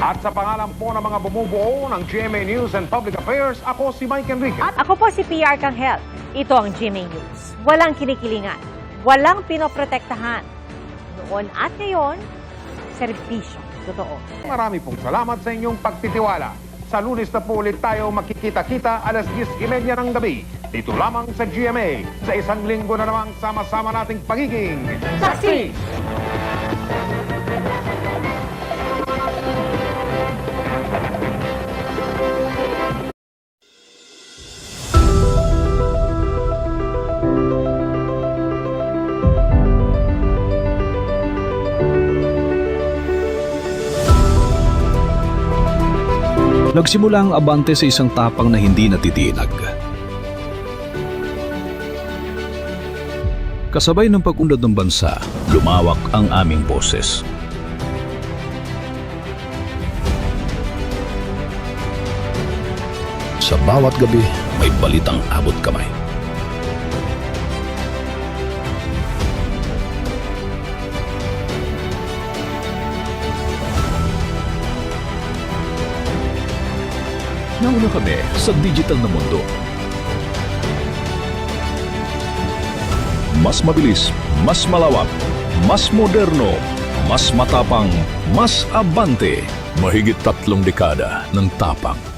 At sa pangalan po ng mga bumubuo ng GMA News and Public Affairs, ako si Mike Enriquez. At ako po si PR Kanghel. Ito ang GMA News. Walang kinikilingan, walang pinoprotektahan. Noon at ngayon, serbisyo. Totoo. Marami pong salamat sa inyong pagtitiwala. Sa Lunes na po ulit tayo makikita-kita alas 10:30 ng gabi. Dito lamang sa GMA. Sa isang linggo na namang sama-sama nating pagiging Saksi! Nagsimula ang abante sa isang tapang na hindi natitinag. Kasabay ng pag-unlad ng bansa, lumawak ang aming boses. Sa bawat gabi, may balitang abot kamay. Nauna kami sa digital na mundo. Mas mabilis, mas malawak, mas moderno, mas matapang, mas abante. Mahigit 3 dekada ng tapang